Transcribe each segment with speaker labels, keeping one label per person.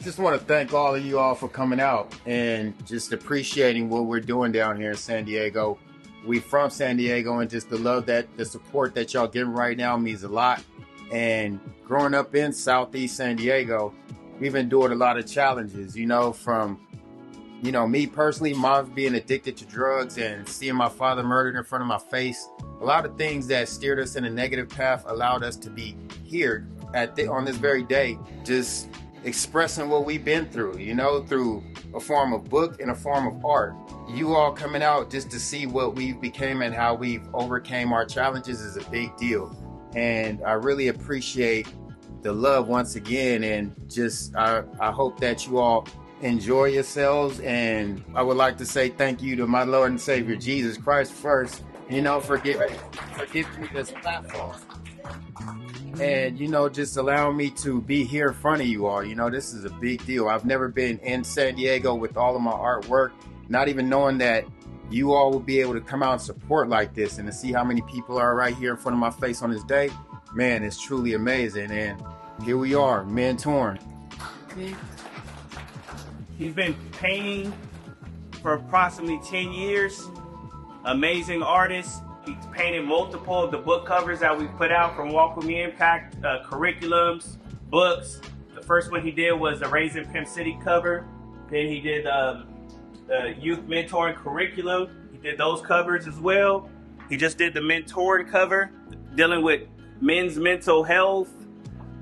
Speaker 1: Just want to thank all of you all for coming out and just appreciating what we're doing down here in San Diego. We from San Diego, and just the love the support that y'all giving right now means a lot. And growing up in Southeast San Diego, we've endured a lot of challenges, from, me personally, mom's being addicted to drugs and seeing my father murdered in front of my face. A lot of things that steered us in a negative path allowed us to be here on this very day, just expressing what we've been through, through a form of book and a form of art. You all coming out just to see what we've become and how we've overcame our challenges is a big deal. And I really appreciate the love once again, and just I hope that you all enjoy yourselves. And I would like to say thank you to my Lord and Savior Jesus Christ first, for giving me this platform. And, just allowing me to be here in front of you all. This is a big deal. I've never been in San Diego with all of my artwork, not even knowing that you all will be able to come out and support like this, and to see how many people are right here in front of my face on this day. Man, it's truly amazing. And here we are, MenTorN.
Speaker 2: He's been painting for approximately 10 years. Amazing artist. He's painted multiple of the book covers that we've put out from Walk With Me Impact, curriculums, books. The first one he did was the Raising Pimp City cover. Then he did the Youth Mentoring Curriculum. He did those covers as well. He just did the MenTorN cover, dealing with men's mental health,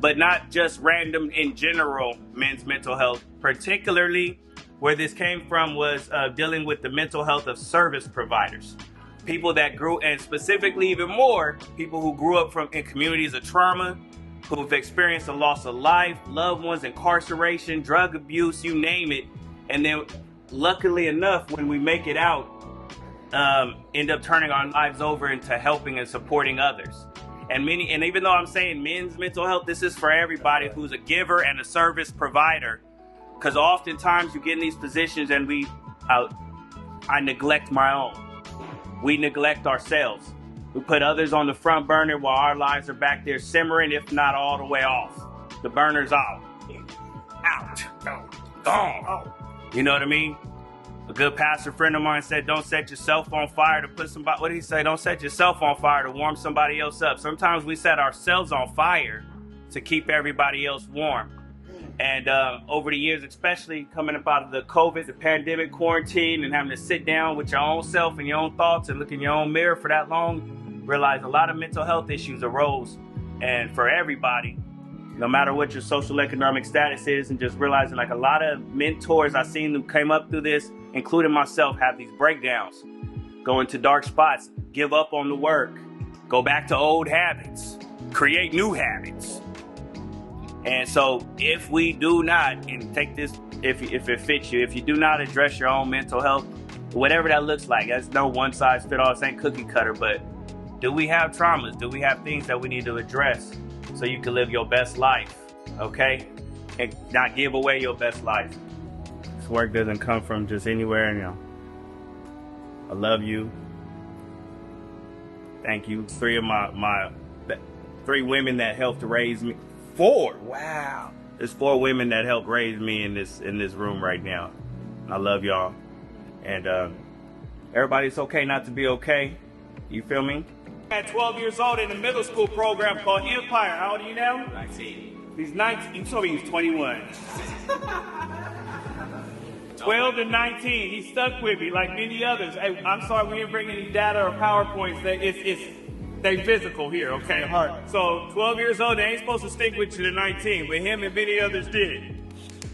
Speaker 2: but not just random in general men's mental health. Particularly where this came from was dealing with the mental health of service providers. People that grew, and specifically even more, people who grew up in communities of trauma, who've experienced the loss of life, loved ones, incarceration, drug abuse, you name it. And then luckily enough, when we make it out, end up turning our lives over into helping and supporting others. And even though I'm saying men's mental health, this is for everybody who's a giver and a service provider. Because oftentimes you get in these positions and I neglect my own. We neglect ourselves. We put others on the front burner while our lives are back there simmering, if not all the way off. The burner's out. Gone. You know what I mean? A good pastor friend of mine said, don't set yourself on fire to put somebody, what did he say? Don't set yourself on fire to warm somebody else up. Sometimes we set ourselves on fire to keep everybody else warm. And over the years, especially coming up out of the COVID, the pandemic, quarantine, and having to sit down with your own self and your own thoughts and look in your own mirror for that long, realize a lot of mental health issues arose. And for everybody, no matter what your social economic status is, and just realizing like a lot of mentors I've seen who came up through this, including myself, have these breakdowns, go into dark spots, give up on the work, go back to old habits, create new habits. And so if we do not, and take this, if it fits you, if you do not address your own mental health, whatever that looks like, that's no one size fit all, this ain't cookie cutter, but do we have traumas? Do we have things that we need to address so you can live your best life, okay? And not give away your best life. This work doesn't come from just anywhere, I love you. Thank you. Three women that helped raise me. 4. Wow. There's 4 women that helped raise me in this room right now. I love y'all. And everybody's okay not to be okay. You feel me? At 12 years old in a middle school program called Empire. How old are you now? 19. He's 19. You told me he's 21. 12 to 19. He stuck with me like many others. Hey, I'm sorry we didn't bring any data or PowerPoints. They physical here, okay? Heart. So 12 years old, they ain't supposed to stick with you to 19, but him and many others did.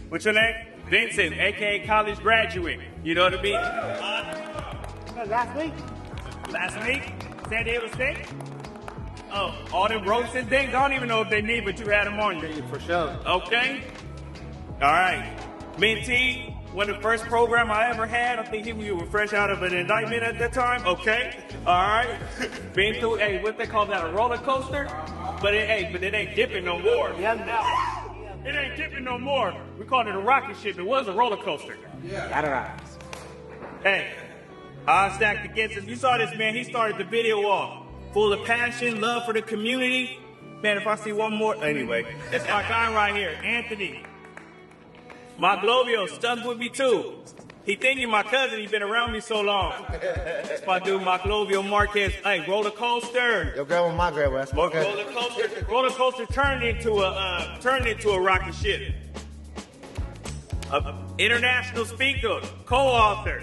Speaker 2: What's your name? Vincent, aka college graduate. You know what I mean?
Speaker 3: Last week.
Speaker 2: Last week? San Diego State? Oh, all them ropes and things, I don't even know if they need, but you had them on you.
Speaker 3: For sure.
Speaker 2: Okay. All right. Mentee, one of the first program I ever had. I think we were fresh out of an indictment at that time. Okay. All right. Been through, what they call that, a roller coaster? But it ain't dipping no more. It ain't dipping no more. We called it a rocket ship. It was a roller coaster.
Speaker 3: Yeah.
Speaker 2: Hey, I stacked against him. You saw this, man. He started the video off full of passion, love for the community. Man, if I see one more, anyway, it's our guy right here, Anthony. My Globio stuck with me too. He thinking my cousin, he been around me so long. That's my dude, my Globio Marquez. Hey, roller coaster.
Speaker 3: Your grandma, my grandma. That's my
Speaker 2: Roller coaster turned into a rocket ship. International speaker, co-author,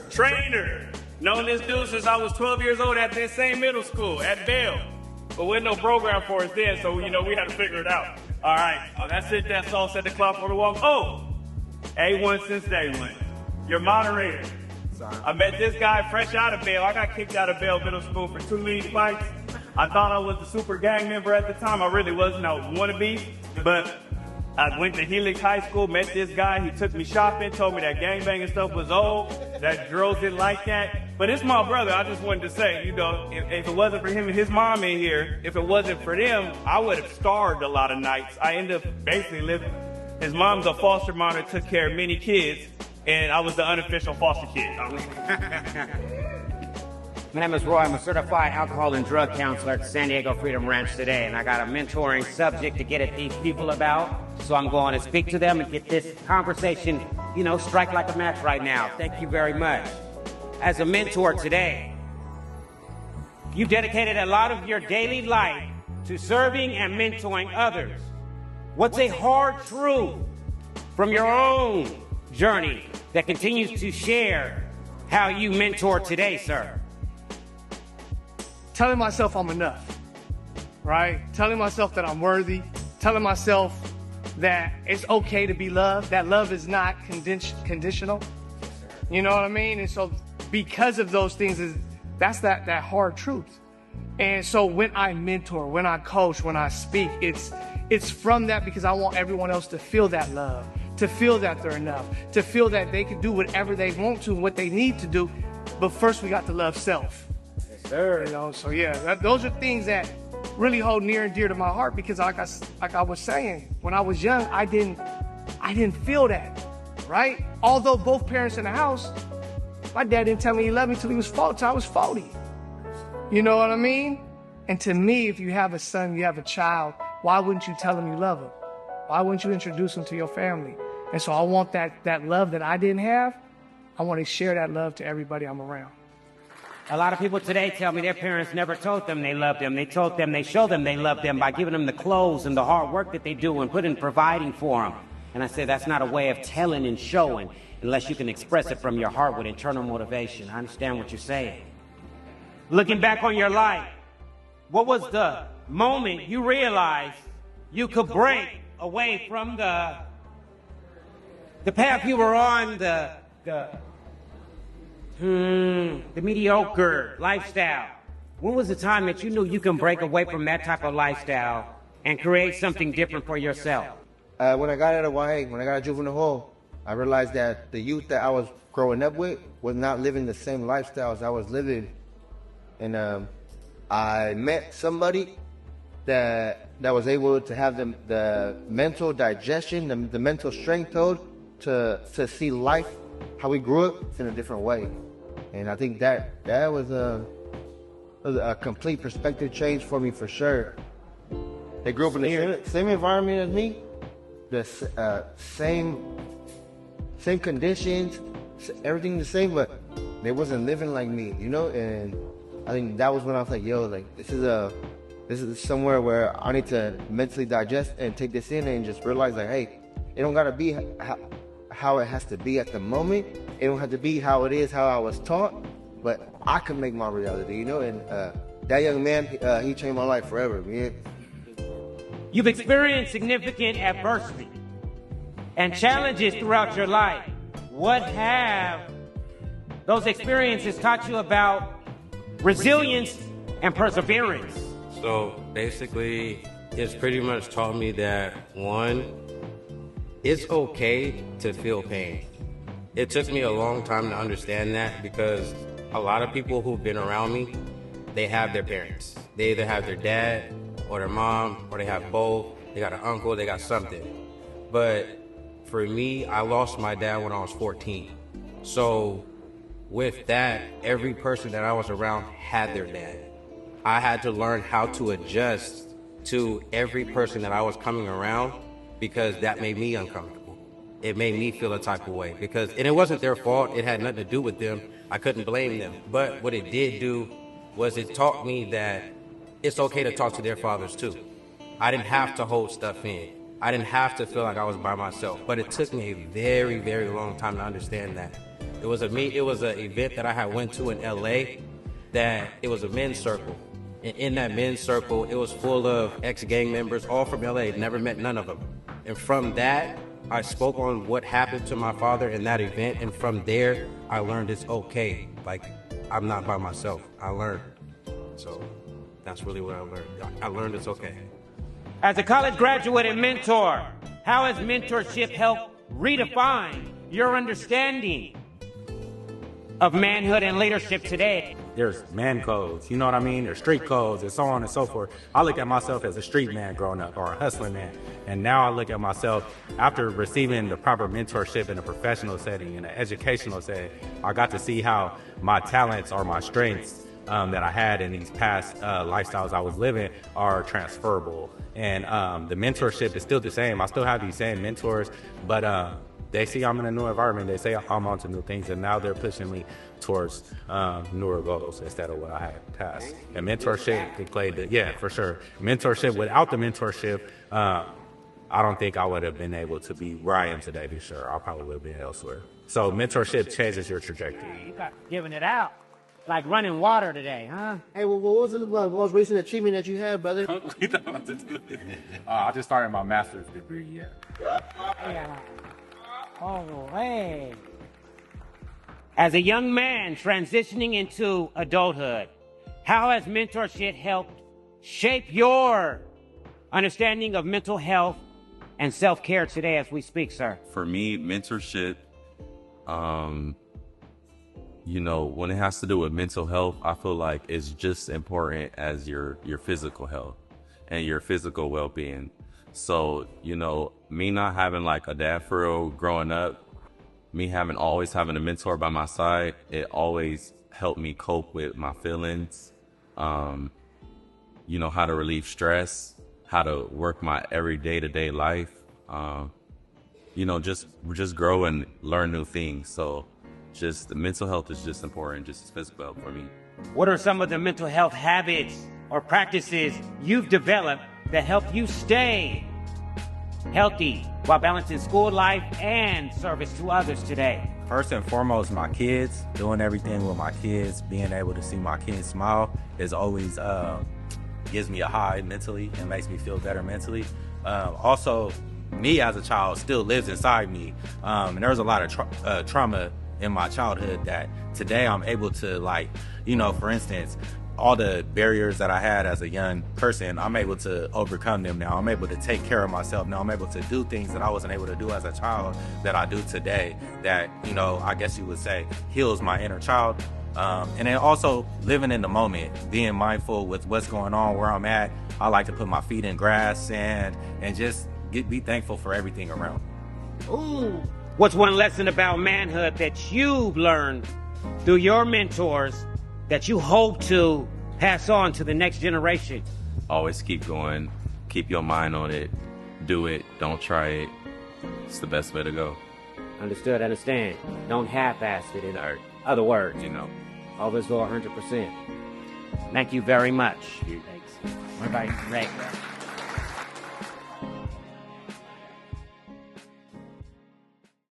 Speaker 2: trainer. Known this dude since I was 12 years old at this same middle school, at Bell. But with no program for us then, so, we had to figure it out. All right, that's it. That's all. Set the clock for the walk. Oh, A1 since day one. Your moderator.
Speaker 3: Sorry.
Speaker 2: I met this guy fresh out of Bell. I got kicked out of Bell Middle School for 2 league fights. I thought I was the super gang member at the time. I really wasn't. I was wannabe. But I went to Helix High School, met this guy. He took me shopping, told me that gangbanging stuff was old, that girls didn't like that. But it's my brother. I just wanted to say, if it wasn't for him and his mom in here, if it wasn't for them, I would have starved a lot of nights. I ended up basically living. His mom's a foster mom that took care of many kids, and I was the unofficial foster kid.
Speaker 4: My name is Roy. I'm a certified alcohol and drug counselor at San Diego Freedom Ranch today, and I got a mentoring subject to get at these people about. So I'm going to speak to them and get this conversation, strike like a match right now. Thank you very much. As a mentor today, you've dedicated a lot of your daily life to serving and mentoring others. What's a hard truth from your own journey that continues to share how you mentor today, sir?
Speaker 5: Telling myself I'm enough, right? Telling myself that I'm worthy. Telling myself that it's okay to be loved. That love is not conditional. You know what I mean? And so because of those things, that's that hard truth. And so when I mentor, when I coach, when I speak, it's from that because I want everyone else to feel that love, to feel that they're enough, to feel that they can do whatever they want to, what they need to do. But first we got to love self.
Speaker 4: Yes, sir.
Speaker 5: So yeah, those are things that really hold near and dear to my heart because like I was saying, when I was young, I didn't feel that, right? Although both parents in the house, my dad didn't tell me he loved me till I was 40. You know what I mean? And to me, if you have a son, you have a child, why wouldn't you tell him you love him? Why wouldn't you introduce him to your family? And so I want that love that I didn't have. I want to share that love to everybody I'm around.
Speaker 4: A lot of people today tell me their parents never told them they loved them. They told them, they showed them they loved them by giving them the clothes and the hard work that they do and providing for them. And I say that's not a way of telling and showing unless you can express it from your heart with internal motivation. I understand what you're saying. Looking back on your life, what was the moment you realized you could break away from the path you were on, the mediocre lifestyle? When was the time that you knew you can break away from that type of lifestyle and create something different for yourself?
Speaker 3: When I got out of YA, when I got out of juvenile hall, I realized that the youth that I was growing up with was not living the same lifestyle as I was living. And I met somebody that was able to have the mental digestion, the mental strength to see life, how we grew up in a different way. And I think that was a complete perspective change for me for sure. They grew up in the same environment as me, the same conditions, everything the same, but they wasn't living like me, and I think that was when I was like, this is somewhere where I need to mentally digest and take this in and just realize hey, it don't gotta be how it has to be at the moment. It don't have to be how it is, how I was taught, but I can make my reality, and that young man, he changed my life forever, man.
Speaker 4: You've experienced significant adversity and challenges throughout your life. What have those experiences taught you about resilience and perseverance?
Speaker 6: So basically, it's pretty much taught me that, one, it's okay to feel pain. It took me a long time to understand that because a lot of people who've been around me, they have their parents. They either have their dad or their mom, or they have both. They got an uncle, they got something. But for me, I lost my dad when I was 14. So with that, every person that I was around had their dad. I had to learn how to adjust to every person that I was coming around because that made me uncomfortable. it made me feel a type of way and it wasn't their fault. It had nothing to do with them. I couldn't blame them. But what it did do was it taught me that it's okay to talk to their fathers too. I didn't have to hold stuff in. I didn't have to feel like I was by myself. But it took me a very, very long time to understand that. It was an event that I had went to in LA that it was a men's circle. And in that men's circle, it was full of ex-gang members, all from LA, never met none of them. And from that, I spoke on what happened to my father in that event, and from there, I learned it's okay. Like, I'm not by myself. I learned. So that's really what I learned. I learned it's okay.
Speaker 4: As a college graduate and mentor, how has mentorship helped redefine your understanding of manhood and leadership today?
Speaker 7: There's man codes, you know what I mean? There's street codes and so on and so forth. I look at myself as a street man growing up, or a hustling man. And now I look at myself after receiving the proper mentorship in a professional setting, in an educational setting. I got to see how my talents or my strengths that I had in these past lifestyles I was living are transferable. And the mentorship is still the same. I still have these same mentors, but they see I'm in a new environment. They say I'm on to new things, and now they're pushing me towards newer goals instead of what I had tasked. And mentorship, they played for sure. Mentorship, without the mentorship, I don't think I would have been able to be where I am today, for sure. I probably would have been elsewhere. So mentorship changes your trajectory.
Speaker 4: You got giving it out. Like running water today, huh?
Speaker 3: Hey, well, what was the most recent achievement that you had, brother?
Speaker 7: I just started my master's degree,
Speaker 4: Yeah. Oh, hey. As a young man transitioning into adulthood, how has mentorship helped shape your understanding of mental health and self-care today as we speak, sir?
Speaker 8: For me, mentorship, you know, when it has to do with mental health, I feel like it's just important as your physical health and your physical well-being. So, you know, me not having like a dad for real growing up, me always having a mentor by my side, it always helped me cope with my feelings, you know, how to relieve stress, how to work my every day-to-day life, you know, just grow and learn new things. So just the mental health is just important, just as physical health for me.
Speaker 4: What are some of the mental health habits or practices you've developed that help you stay healthy while balancing school life and service to others today?
Speaker 7: First and foremost, my kids, doing everything with my kids, being able to see my kids smile is always gives me a high mentally and makes me feel better mentally. Also, me as a child still lives inside me, and there's a lot of trauma in my childhood that today I'm able to, like, you know, for instance, all the barriers that I had as a young person, I'm able to overcome them now. I'm able to take care of myself now. I'm able to do things that I wasn't able to do as a child that I do today that, you know, I guess you would say heals my inner child. And then also living in the moment, being mindful with what's going on, where I'm at. I like to put my feet in grass, sand, and just be thankful for everything around.
Speaker 4: Ooh. What's one lesson about manhood that you've learned through your mentors that you hope to pass on to the next generation?
Speaker 8: Always keep going, keep your mind on it, do it, don't try it. It's the best way to go.
Speaker 4: Understood, understand. Don't half-ass it, in other words.
Speaker 8: You know.
Speaker 4: Always go 100%. Thank you very much. Thanks. Bye-bye. Right.